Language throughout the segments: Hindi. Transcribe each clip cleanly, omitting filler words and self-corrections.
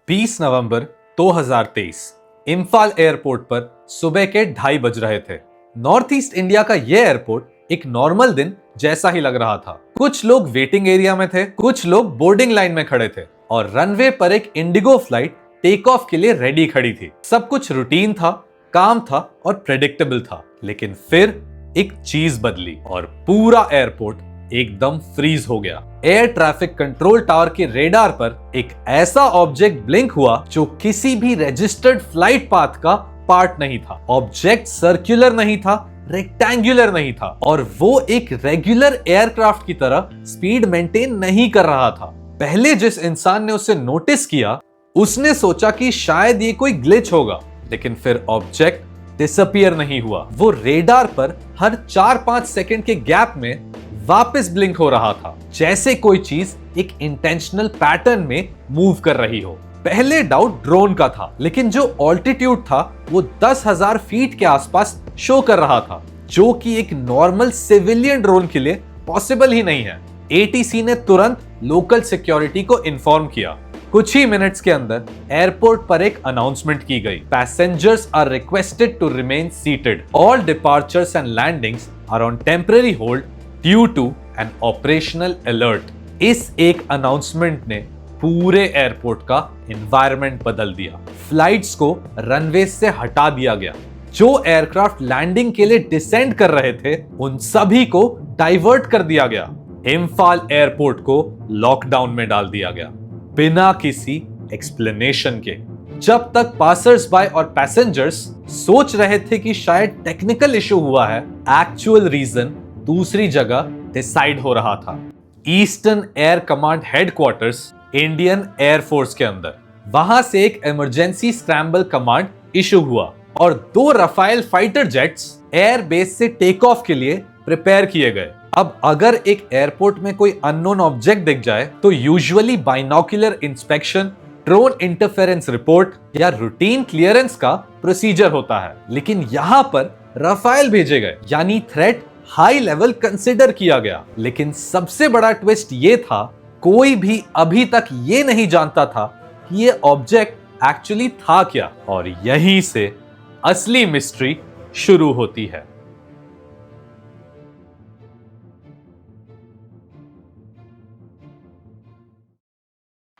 20 नवंबर 2023 इम्फाल एयरपोर्ट पर सुबह के 2:30 बज रहे थे। नॉर्थ ईस्ट इंडिया का यह एयरपोर्ट एक नॉर्मल दिन जैसा ही लग रहा था। कुछ लोग वेटिंग एरिया में थे, कुछ लोग बोर्डिंग लाइन में खड़े थे और रनवे पर एक इंडिगो फ्लाइट टेक ऑफ के लिए रेडी खड़ी थी। सब कुछ रूटीन था, काम था और प्रेडिक्टेबल था। लेकिन फिर एक चीज बदली और पूरा एयरपोर्ट एकदम फ्रीज हो गया। एयर ट्रैफिक कंट्रोल टावर के रेडार पर एक ऐसा ऑब्जेक्ट ब्लिंक हुआ जो किसी भी रजिस्टर्ड फ्लाइट पाथ का पार्ट नहीं था। ऑब्जेक्ट सर्कुलर नहीं था, रेक्टेंगुलर नहीं था और वो एक रेगुलर एयरक्राफ्ट की तरह स्पीड मेंटेन नहीं कर रहा था। पहले जिस इंसान ने उसे नोटिस किया उसने सोचा कि शायद ये कोई ग्लिच होगा, लेकिन फिर ऑब्जेक्ट डिसअपीयर नहीं हुआ। वो रेडार पर हर 4-5 सेकंड के गैप में वापस ब्लिंक हो रहा था, जैसे कोई चीज एक इंटेंशनल पैटर्न में मूव कर रही हो। पहले डाउट ड्रोन का था, लेकिन जो ऑल्टीट्यूड था वो 10,000 फीट के आसपास शो कर रहा था, जो कि एक नॉर्मल सिविलियन ड्रोन के लिए पॉसिबल ही नहीं है। एटीसी ने तुरंत लोकल सिक्योरिटी को इन्फॉर्म किया। कुछ ही मिनट्स के अंदर एयरपोर्ट पर एक अनाउंसमेंट की गई। Passengers are requested to remain seated. All departures and landings are on temporary hold due to an operational alert. इस एक अनाउंसमेंट ने पूरे एयरपोर्ट का एनवायरनमेंट बदल दिया। फ्लाइट्स को रनवे से हटा दिया गया। जो एयरक्राफ्ट लैंडिंग के लिए डिसेंड कर रहे थे उन सभी को डाइवर्ट कर दिया गया। इम्फाल एयरपोर्ट को लॉकडाउन में डाल दिया गया बिना किसी एक्सप्लेनेशन के। जब तक पासर्स बाय और पैसेंजर्स सोच रहे थे कि शायद टेक्निकल इशू हुआ है, एक्चुअल रीजन दूसरी जगह डिसाइड हो रहा था। Eastern air command headquarters Indian air force के अंदर, वहां से एक इमरजेंसी स्क्रैम्बल कमांड इशू हुआ और 2 Rafale fighter jets air base से टेक ऑफ के लिए प्रिपेयर किए गए। अब अगर एक एयरपोर्ट में कोई अननोन ऑब्जेक्ट दिख जाए तो usually binocular inspection, drone interference report या रूटीन क्लियरेंस का प्रोसीजर होता है। लेकिन यहां पर रफाइल भेजे गए, यानी थ्रेट हाई लेवल कंसिडर किया गया। लेकिन सबसे बड़ा ट्विस्ट ये था, कोई भी अभी तक ये नहीं जानता था कि ये ऑब्जेक्ट एक्चुअली था क्या। और यहीं से असली मिस्ट्री शुरू होती है।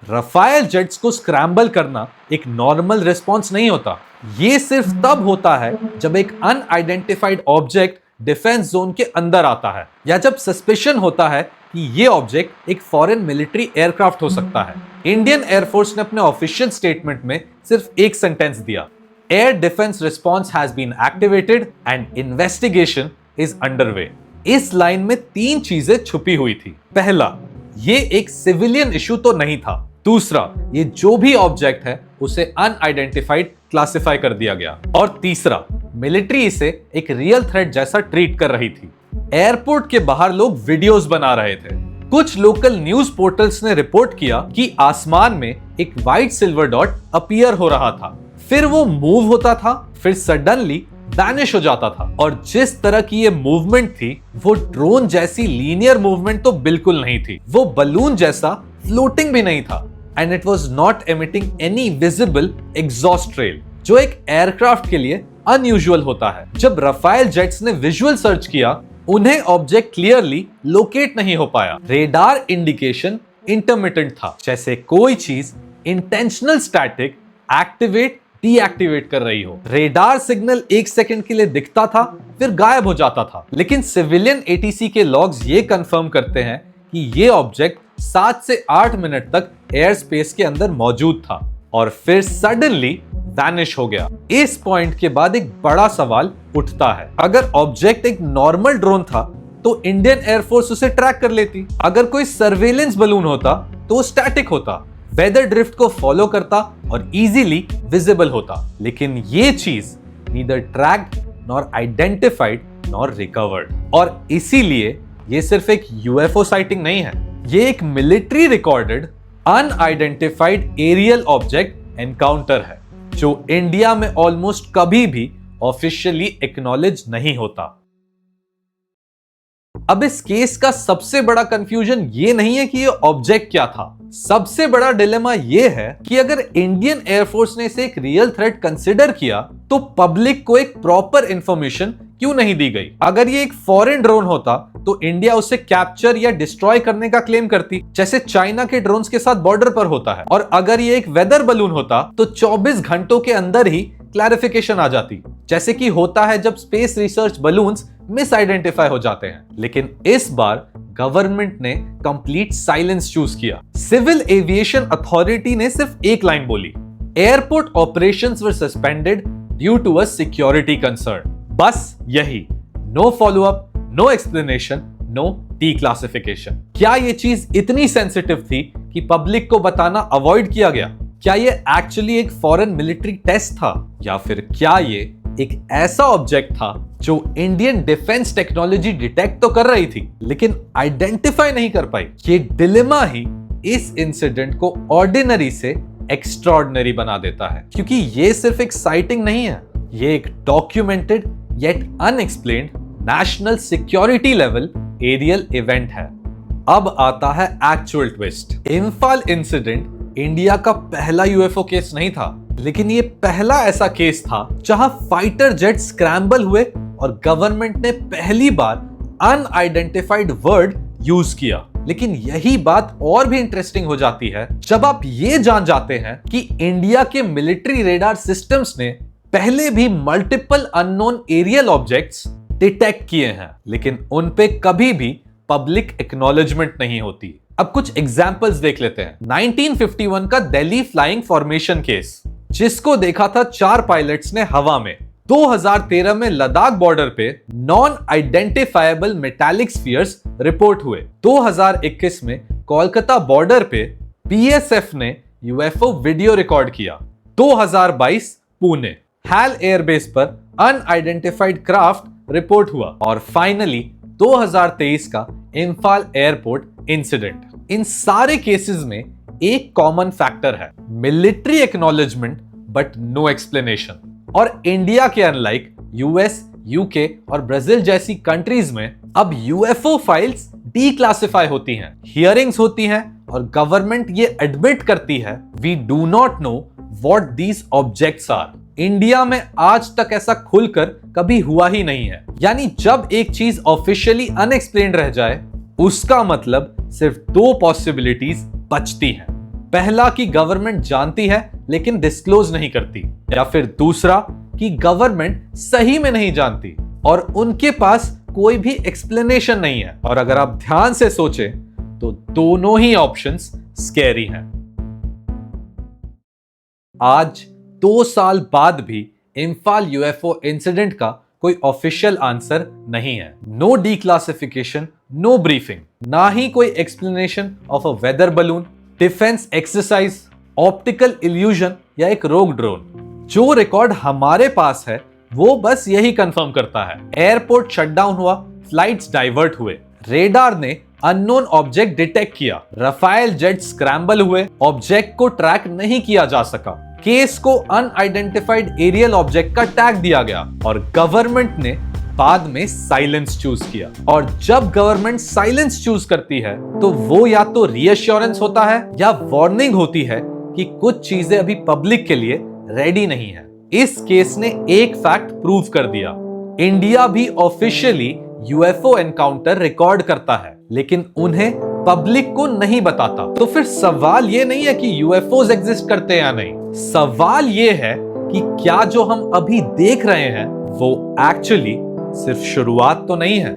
रफाइल जेट्स को स्क्रैम्बल करना एक नॉर्मल रिस्पॉन्स नहीं होता। ये सिर्फ तब होता है जब एक अनआइडेंटिफाइड ऑब्जेक्ट डिफेंस जोन के अंदर आता है, या जब सस्पिशन होता है कि ये ऑब्जेक्ट एक फॉरेन मिलिट्री एयरक्राफ्ट हो सकता है। इंडियन एयरफोर्स ने अपने ऑफिशियल स्टेटमेंट में सिर्फ एक सेंटेंस दिया, air defence response has been activated and investigation is underway. इस लाइन में 3 चीजें छुपी हुई थी। पहला, ये एक सिविलियन इशू तो नहीं था। दूसरा, ये जो भी ऑब्जेक्ट है उसे अनआइडेंटिफाइड क्लासिफाई कर दिया गया। और तीसरा, मिलिट्री इसे एक रियल थ्रेट जैसा ट्रीट कर रही थी। एयरपोर्ट के बाहर लोग वीडियोस बना रहे थे। कुछ लोकल न्यूज पोर्टल्स ने रिपोर्ट किया कि आसमान में एक व्हाइट सिल्वर डॉट अपीयर हो रहा था, फिर वो मूव होता था, फिर सडनली वैनिश हो जाता था। और जिस तरह की ये मूवमेंट थी वो ड्रोन जैसी लीनियर मूवमेंट तो बिल्कुल नहीं थी। वो बलून जैसा फ्लोटिंग भी नहीं था and it was not emitting any visible exhaust trail, जो एक एयरक्राफ्ट के लिए अनयूजुअल होता है। जब रफाइल जेट्स ने विजुअल सर्च किया उन्हें ऑब्जेक्ट क्लियरली लोकेट नहीं हो पाया। रेडार इंडिकेशन इंटरमिटेंट था, जैसे कोई चीज इंटेंशनल स्टैटिक एक्टिवेट डीएक्टिवेट कर रही हो। रेडार सिग्नल 1 सेकंड के लिए दिखता था फिर गायब हो जाता था। लेकिन सिविलियन एटीसी के लॉग्स ये कंफर्म करते हैं कि ये ऑब्जेक्ट 7 से 8 मिनट तक एयर स्पेस के अंदर मौजूद था और फिर सडनली वैनिश हो गया। इस पॉइंट के बाद एक बड़ा सवाल उठता है, अगर ऑब्जेक्ट एक नॉर्मल ड्रोन था तो इंडियन एयरफोर्स उसे ट्रैक कर लेती। अगर कोई सर्वेलेंस बलून होता तो वो स्टैटिक होता, वेदर ड्रिफ्ट को फॉलो करता और इजीली विजिबल होता। लेकिन ये चीज neither tracked nor identified nor recovered. और इसीलिए ये सिर्फ एक यूएफओ साइटिंग नहीं है, ये एक military recorded unidentified aerial object encounter है, जो इंडिया में ऑलमोस्ट कभी भी ऑफिशियली एक्नॉलेज नहीं होता। अब इस केस का सबसे बड़ा कंफ्यूजन ये नहीं है कि ये ऑब्जेक्ट क्या था, सबसे बड़ा डिलेमा ये है कि अगर इंडियन एयरफोर्स ने इसे एक रियल थ्रेट कंसिडर किया तो पब्लिक को एक प्रॉपर इंफॉर्मेशन क्यों नहीं दी गई। अगर ये एक फॉरेन ड्रोन होता तो इंडिया उसे कैप्चर या डिस्ट्रॉय करने का क्लेम करती, जैसे चाइना के ड्रोन्स के साथ बॉर्डर पर होता है। और अगर ये एक वेदर बलून होता तो 24 घंटों के अंदर ही क्लैरिफिकेशन आ जाती, जैसे कि होता है जब space research balloons misidentify हो जाते हैं। लेकिन इस बार गवर्नमेंट ने कंप्लीट साइलेंस चूज किया। सिविल एविएशन अथॉरिटी ने सिर्फ एक लाइन बोली, airport operations were suspended due to a security concern. बस यही, no follow up, no explanation, no declassification. क्या ये चीज इतनी सेंसिटिव थी कि पब्लिक को बताना अवॉइड किया गया? क्या ये एक्चुअली एक फॉरेन मिलिट्री टेस्ट था, या फिर क्या ये एक ऐसा ऑब्जेक्ट था जो इंडियन डिफेंस टेक्नोलॉजी डिटेक्ट तो कर रही थी लेकिन आइडेंटिफाई नहीं कर पाई? ये डिलेमा ही इस इंसिडेंट को ऑर्डिनरी से एक्स्ट्राऑर्डिनरी बना देता है, क्योंकि ये सिर्फ एक साइटिंग नहीं है, ये एक documented yet unexplained national security level aerial event है। अब आता है actual twist. Imphal incident India का पहला यूएफओ केस नहीं था, लेकिन ये पहला ऐसा केस था जहां फाइटर जेट स्क्रैम्बल हुए और गवर्नमेंट ने पहली बार अनआइडेंटिफाइड वर्ड यूज किया। लेकिन यही बात और भी इंटरेस्टिंग हो जाती है जब आप ये जान जाते हैं कि इंडिया के मिलिट्री रेडार सिस्टम्स ने पहले भी multiple unknown aerial objects detect किए हैं, लेकिन उन पे कभी भी पब्लिक एक्नॉलेजमेंट नहीं होती। अब कुछ एग्जाम्पल्स देख लेते हैं। 1951 का दिल्ली फ्लाइंग फॉर्मेशन केस, जिसको देखा था 4 पायलट्स ने हवा में। 2013 में लद्दाख बॉर्डर पे non identifiable metallic spheres report हुए। 2021 में कोलकाता बॉर्डर पे बीएसएफ ने यूएफओ वीडियो रिकॉर्ड किया। 2022 पुणे हैल एयरबेस पर अनआइडेंटिफाइड क्राफ्ट रिपोर्ट हुआ। और फाइनली 2023 का इंफाल एयरपोर्ट इंसिडेंट। इन सारे केसेस में एक कॉमन फैक्टर है, military acknowledgement but no explanation. और इंडिया के अनलाइक यूएस, यूके और ब्राजील जैसी कंट्रीज में अब यूएफओ फाइल्स डीक्लासिफाई होती हैं, हियरिंग्स होती हैं और गवर्नमेंट ये एडमिट करती है, we do not know what these objects are. India में आज तक ऐसा खुलकर कभी हुआ ही नहीं है। यानी जब एक चीज ऑफिशियली अनएक्सप्लेन्ड रह जाए, उसका मतलब सिर्फ 2 पॉसिबिलिटीज बचती हैं। पहला कि गवर्नमेंट जानती है लेकिन डिस्क्लोज नहीं करती, या फिर दूसरा कि गवर्नमेंट सही में नहीं जानती और उनके पास कोई भी एक्सप्लेनेशन नहीं है। और अगर आप ध्यान से सोचें तो दोनों ही ऑप्शंस स्कैरी हैं। आज 2 साल बाद भी इंफाल यूएफओ इंसिडेंट का कोई ऑफिशियल आंसर नहीं है। नो डीक्लासिफिकेशन, नो ब्रीफिंग, ना ही कोई explanation of a weather balloon, defence exercise, optical illusion या एक रोग ड्रोन। जो रिकॉर्ड हमारे पास है वो बस यही कंफर्म करता है, एयरपोर्ट शटडाउन हुआ, फ्लाइट्स डाइवर्ट हुए, रेडार ने अननोन ऑब्जेक्ट डिटेक्ट किया, रफाइल जेट स्क्रैम्बल हुए, ऑब्जेक्ट को ट्रैक नहीं किया जा सका, केस को अनआइडेंटिफाइड एरियल ऑब्जेक्ट का टैग दिया गया और गवर्नमेंट ने बाद में साइलेंस चूज किया। और जब गवर्नमेंट साइलेंस चूज करती है तो वो या तो रीअश्योरेंस होता है या वार्निंग होती है कि कुछ चीजें अभी पब्लिक के लिए रेडी नहीं है। इस केस ने एक फैक्ट प्रूव कर दिया, इंडिया भी ऑफिशियली यूएफओ एनकाउंटर रिकॉर्ड करता है लेकिन उन्हें पब्लिक को नहीं बताता। तो फिर सवाल ये नहीं है कि यूएफओज एग्जिस्ट करते हैं या नहीं, सवाल ये है कि क्या जो हम अभी देख रहे हैं वो एक्चुअली सिर्फ शुरुआत तो नहीं है।